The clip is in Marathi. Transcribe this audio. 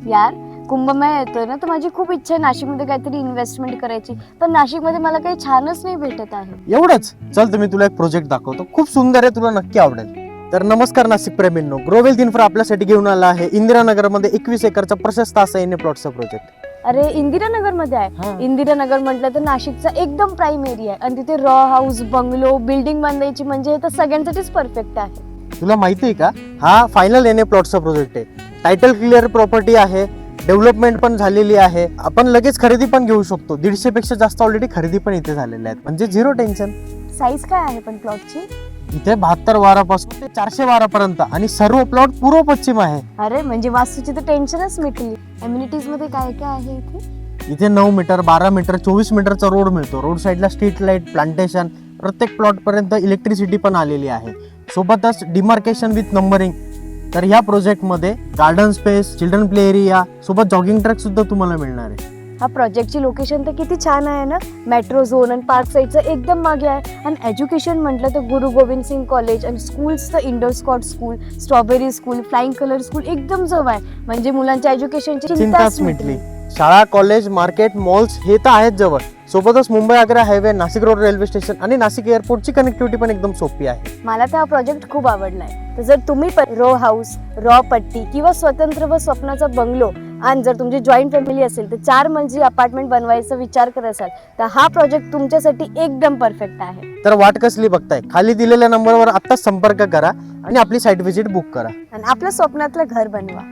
यार कुंभमेळा येतोय ना, तर माझी खूप इच्छा आहे नाशिकमध्ये काहीतरी इन्व्हेस्टमेंट करायची, पण नाशिकमध्ये मला काही छानच नाही भेटत आहे. एवढंच? चल तर मी तुला एक प्रोजेक्ट दाखवतो, खूप सुंदर आहे, तुला नक्की आवडेल. तर नमस्कार नाशिक प्रेमींनो, ग्रोवेल्थ इन्फ्रा आपल्यासाठी घेऊन आला आहे इंदिरानगरमध्ये 21 एकरचा प्रशस्त असा एन प्लॉटचा प्रोजेक्ट. अरे इंदिरानगर मध्ये आहे. इंदिरानगर म्हटलं तर नाशिकचा एकदम प्राईम एरिया आहे आणि तिथे रॉ हाऊस, बंगलो, बिल्डिंग बांधायची म्हणजे हे तर सगळ्यांसाठीच परफेक्ट आहे. तुला माहिती आहे का, हा फायनल एन प्लॉटचा प्रोजेक्ट आहे. टायटल क्लिअर प्रॉपर्टी आहे, डेव्हलपमेंट पण झालेली आहे, आपण लगेच खरेदी पण घेऊ शकतो. 150 पेक्षा जास्त ऑलरेडी खरेदी पण इथे झालेल्या आहेत, म्हणजे झिरो टेन्शन. साईज काय आहे पण प्लॉटची? इथे 72 वारापासून ते 400 वारापर्यंत आणि सर्व प्लॉट पूर्व पश्चिम आहे. अरे म्हणजे वास्तूची तर टेन्शनच मिटली. एम्युनिटीज मध्ये काय काय आहे इथे? इथे 9 मीटर, 12 मीटर, 24 मीटरचा रोड मिळतो. रोड साईडला स्ट्रीट लाईट, प्लांटेशन, प्रत्येक प्लॉट पर्यंत इलेक्ट्रिसिटी पण आलेली आहे. सोबतच डिमार्केशन विथ नंबरिंग. तर ह्या प्रोजेक्टमध्ये garden space, children play area सोबत जॉगिंग ट्रॅक सुद्धा तुम्हाला मिळणार आहे. हा प्रोजेक्टची लोकेशन तर किती छान आहे ना, मेट्रो झोन आणि पार्क साईडचं एकदम मागे आहे. आणि एज्युकेशन म्हटलं तर गुरु गोविंद सिंग कॉलेज आणि स्कूल्स तर Indore Scott school, strawberry school, flying colour school एकदम जवळ आहे. म्हणजे मुलांच्या एज्युकेशनची चिंताच मिटली. शाळा, कॉलेज, मार्केट, मॉल्स हे तर आहेत जवळ. सोबतच Mumbai Agra highway, Nashik road railway station आणि नाशिक एअरपोर्टची कनेक्टिव्हिटी पण एकदम सोपी आहे. मला तर हा प्रोजेक्ट खूप आवडलाय. तर जर तुम्ही पण रॉ हाऊस, रॉ पट्टी किंवा स्वतंत्र व स्वप्नाचा बंगलो आणि जर तुमची जॉईंट फॅमिली असेल तर 4 मजली अपार्टमेंट बनवायचा विचार करत असाल तर हा प्रोजेक्ट तुमच्यासाठी एकदम परफेक्ट आहे. तर वाट कसली बघताय? खाली दिलेल्या नंबरवर आत्ताच संपर्क करा आणि आपली साईट व्हिजिट बुक करा आणि आपल्या स्वप्नातलं घर बनवा.